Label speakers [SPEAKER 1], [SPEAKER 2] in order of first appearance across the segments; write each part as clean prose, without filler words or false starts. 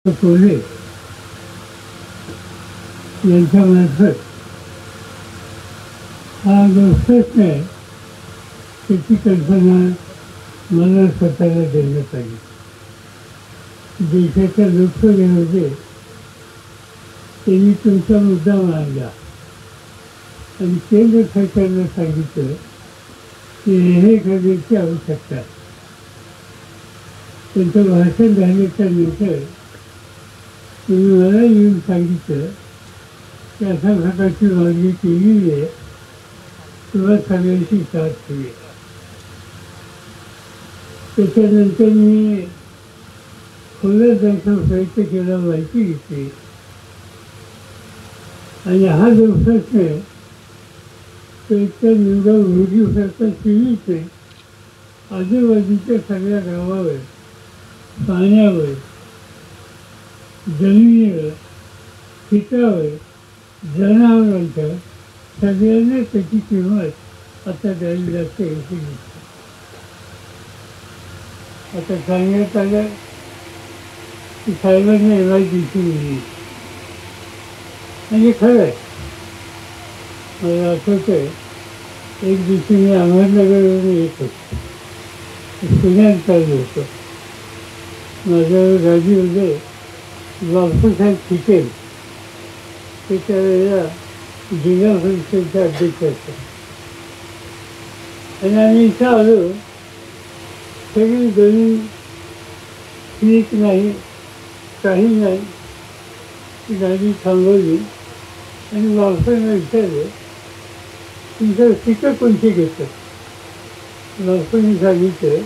[SPEAKER 1] कोल्हे यांच्यामार्फत हा जो प्रश्न आहे त्याची कल्पना मला स्वतःला देण्यात आली. देशाच्या लोकसभेमध्ये त्यांनी तुमचा मुद्दा मांडला आणि केंद्र सरकारला सांगितलं की हे करण्याची आवश्यकता आहे. त्यांचं भाषण झाल्याच्या नंतर तुम्ही मला येऊन सांगितलं की अशा प्रकारची मागणी केलेली आहे, तुला सगळ्यांची साथ ठेवेल. त्याच्यानंतर मी खोल्यात जायचा प्रयत्न केला, माहिती घेतली आणि हा जो प्रश्न आहे तो एकतर निवडा उघडी सरकार केलीच आहे, आजूबाजूच्या सगळ्या गावावर, पाण्यावर, जमिनीवर, पिकावर, जनावरांच्या सगळ्यांना त्याची किंमत आता द्यायला लागते. आता सांगण्यात आलं की साहेबांना एमआयडीसी मिळली म्हणजे खरं आहे. मला आठवतं आहे एक दिवशी मी अहमदनगरवरून येत होतो, पुण्यात चाललो होतो. माझ्यावर गाडीमध्ये बापूसाहेब चिकेल ते त्यावेळेला जिल्हा परिषदेचे अध्यक्ष असतात आणि आम्ही इथं आलो. सगळी जमीन ठीक नाही, काही नाही. ती गाडी थांबवली आणि बापूसाहेबांना विचारलं तुमचं पिकं कोणती घेतात. बापूंनी सांगितलं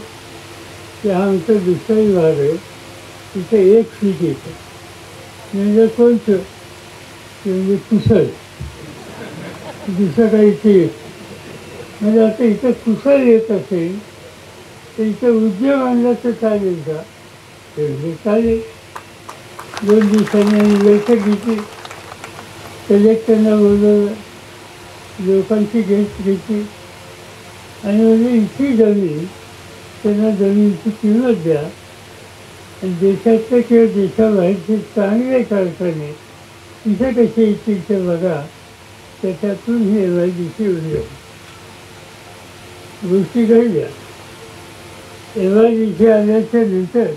[SPEAKER 1] की हा आमचा दुसराही भाग आहे, तिथे एक पीक येतं. म्हणजे कोणतं ते म्हणजे कुसळ, दुसरं काही पीक. म्हणजे आता इथं कुसळ येत असेल तर इथं उद्योग आणला तर चालेल का. म्हणजे चालेल. 2 दिवसांनी आम्ही बैठक घेतली, कलेक्टरना बोलवलं, लोकांची गेस्ट घेतली आणि म्हणजे इथली जमीन त्यांना जमिनीची किंमत द्या आणि देशातले किंवा देशाबाहेरचे चांगले कारखाने तिथे कसे येतील ते बघा. त्याच्यातून हे एमआयडीसी उद्योग गोष्टी घडल्या. एमआयडीसी आल्याच्या नंतर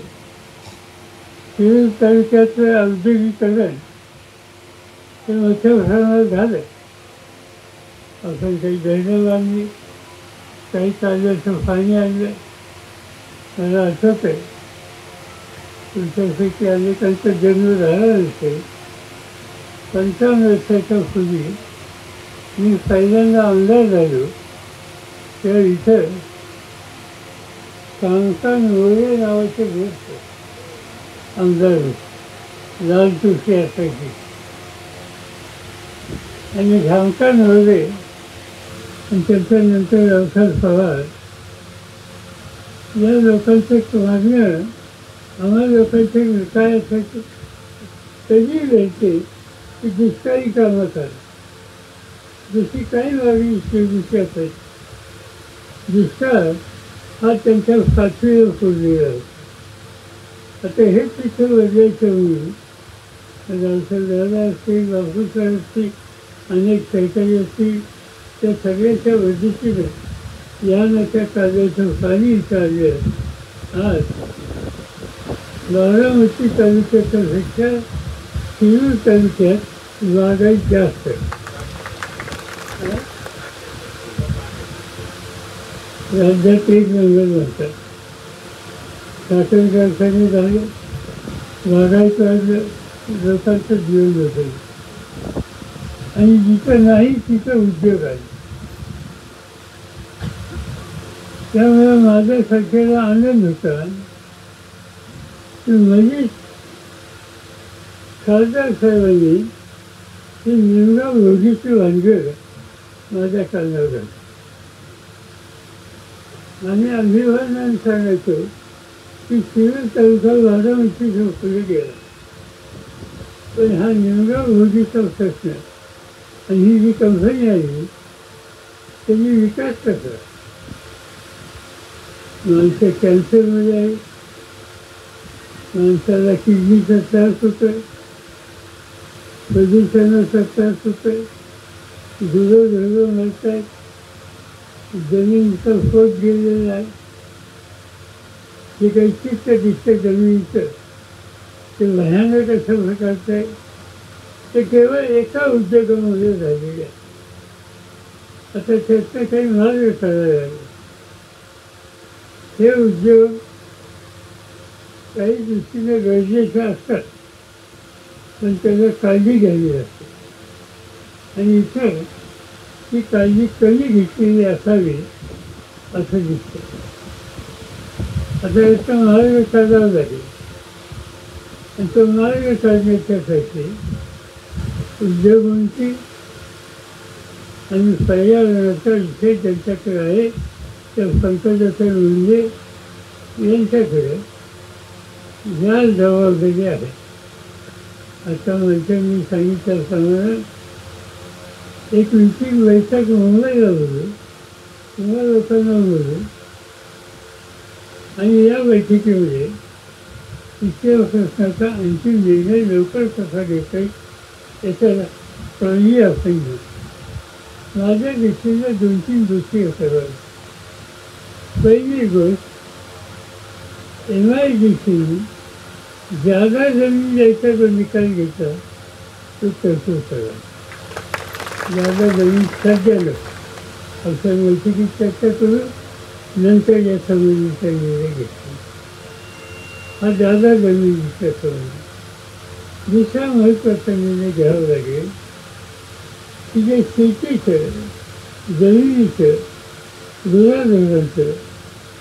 [SPEAKER 1] शिरूर तालुक्याचं औद्योगिकरण ते मोठ्या प्रमाणात झालं. आपण काही धरणं बांधली, काही तांब्याचं पाणी आणलं. मला आठवत आहे तुमच्यापैकी अनेकांचा जन्म झाला नसेल, 55 वर्षाच्या पूर्वी मी पहिल्यांदा आमदार झालो तेव्हा इथं कांता मोरे नावाचे गोष्ट आमदार होते, लाल तुळशी असायची. आणि कांता मोरे आणि त्याच्यानंतर रावसाहेब पवार या लोकांचं मागणं आम्हा लोकांचं काय असायचं, कधी घ्यायचे की दुष्काळी कामं करा. जशी काही मागणी शेवटी असायची. दुष्काळ हा त्यांच्या साथीला पुरलेला आहे. आता हे तिथं बदलायचं म्हणून रावसाहेब दादा असतील, बापूसाहेब असतील, अनेक सहकारी असतील, त्या सगळ्याच्या मदतीनं या नद्या कालव्याचं पाणी चाललं. आज बारामती तालुक्यापेक्षा शिरूर तालुक्यात बागायत जास्त आहे. राज्यात एक नंबर म्हणतात. साखर कारखाने झाले, बागायत वाढलं, लोकांचं जीवन बदललं आणि जिथं नाही तिथं उद्योग आले. त्यामुळे माझ्या सगळ्याला आनंद होता की म्हणजे खासदार साहेबांनी ही निवडा ओढीची भानगड माझ्या कानावर घातली. आणि अभिमानाने सांगायचो की शिरूर तालुका बारामतीच्या पुढे गेला. पण हा निवडा ओढीचा प्रश्न आणि ही जी कंपनी आली त्याची विकास कसा. माणसं कॅन्सरमध्ये आहे, माणसाला किडनीचा त्रास होतोय, प्रदूषणाचा त्रास होतोय, गुरं मरत आहेत, जमिनीचा फोट गेलेला आहे. जे काही चित्र दिसतं जमिनीचं ते भयानक असं प्रकारचं आहे. ते केवळ एका उद्योगामध्ये झालेले आहे. आता त्याचा काही मार्ग काढायला लागला. हे उद्योग काही दृष्टीने गरजेचे असतात, पण त्याला काळजी घ्यावी लागते. आणि इथे ती काळजी कमी घेतलेली असावी असं दिसतं. आता याचा मार्ग काढावा लागेल. आणि तो मार्ग काढण्याच्यासाठी उद्योगमंत्री आणि पर्यावरणाचा विषय ज्यांच्याकडे आहे त्या पंकजाताई मुंडे यांच्याकडे या जबाबदारी आहे. आता मंत्र्यांनी सांगितल्याप्रमाणे एक मीटिंग बैठक मुंबईला बोलू किंवा लोकांना बोलू आणि या बैठकीमध्ये तिसऱ्या प्रश्नाचा अंतिम निर्णय लवकर कसा घेता येईल याचा काळजी आपण घेऊ. माझ्या दृष्टीने 2-3 गोष्टी कराव्या. पहिली गोष्ट, MIDCने जागा जमीन द्यायचा जो निकाल घेतला तो तरतूद करा. जागा जमीन सध्याला आपण बैठकीत चर्चा करू, नंतर या संबंधीचा निर्णय घेतला. हा जागा जमिनीचा संबंध. दुसरा महत्त्वाचा निर्णय घ्यावा लागेल की जे शेतीचं, जमिनीचं, गुराढोरांचं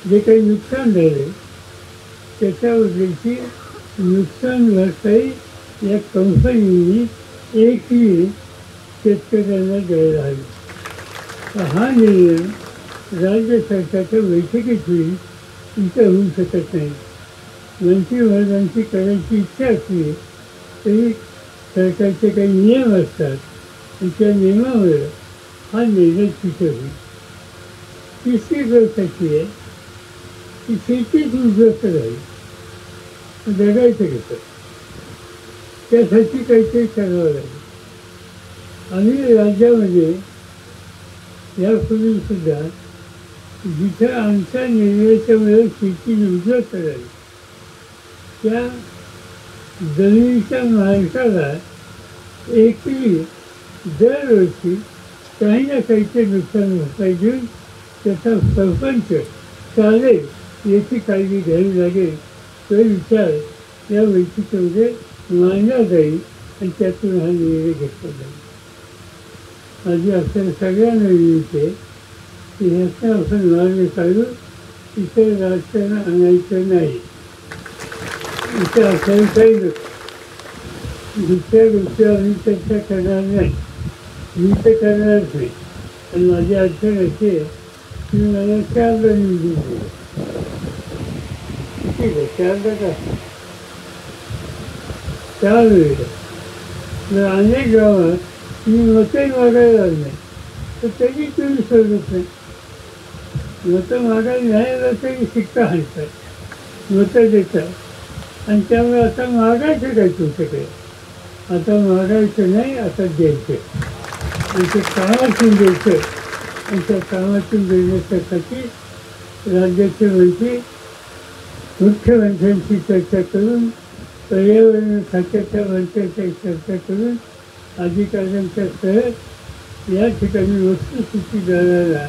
[SPEAKER 1] जे काही नुकसान झालं त्याच्याबद्दलची नुकसान भरपाई या कंपनीने एकही शेतकऱ्यांना द्यायला हवी. हा निर्णय राज्य सरकारच्या बैठकीत होईल, इथं होऊ शकत नाही. मंत्रिवर्गांची करायची इच्छा असली तरी सरकारचे काही नियम असतात आणि त्या नियमामुळे हा निर्णय तिथे होईल. तिसरी गोष्ट अशी आहे की शेतीच उद्ध्वस्त राहील, जगायचं कसं? त्यासाठी काहीतरी करावं लागेल. आम्ही राज्यामध्ये यापूर्वीसुद्धा जिथं आमच्या निर्णयाच्यामुळे शेती उद्ध्वस्त राहील त्या जमिनीच्या मालकाला एकही दरवर्षी काही ना काहीचे नुकसान भरपाई देऊन त्याचा सरपंच चालेल याची काळजी घ्यावी लागेल. तो विचार या बैठकीमध्ये मांडला जाईल आणि त्यातून हा निर्णय घेतला जाईल. माझी आपल्या सगळ्यांना विनंती आहे की ह्याचा आपण मार्ग काढू. इथे राजकारण आणायचं नाही. इथे आपल्याला काही नसतं. दुसऱ्या गोष्टीवर आम्ही चर्चा करणार नाही. मी तर करणारच नाही. आणि माझी अडचण अशी आहे की मला 4दा निवडून दिलं. ठीक आहे, 4दा का 4 वेळेला अनेक गावात मी मतं मागायला लागलं नाही तर तरी तुम्ही सोडत नाही. मतं मागायला नाही आलं तरी शिक्का हाणतात, मतं देतात. आणि त्यामुळे आता मागायचं काय तुमच्याकडे? आता मागायचं नाही, आता द्यायचं. आणि ते कामातून द्यायचं. आणि त्या कामातून देण्यासाठी राज्याचे मंत्री मुख्यमंत्र्यांची चर्चा करून, पर्यावरण खात्याच्या मंत्र्यांची चर्चा करून, अधिकाऱ्यांच्या सह या ठिकाणी वस्तुस्थिती जाणारा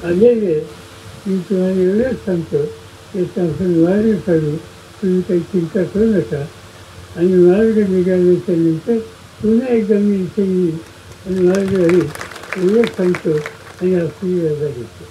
[SPEAKER 1] आलेले. मी तुम्हाला एवढंच सांगतो याचा आपण मार्ग काढू. तुम्ही काही चिंता करू नका. आणि मार्ग निघाल्याच्या नंतर पुन्हा एकदा मी इथे येईल आणि मार्ग होईल एवढंच सांगतो आणि आपली रजा घेतो.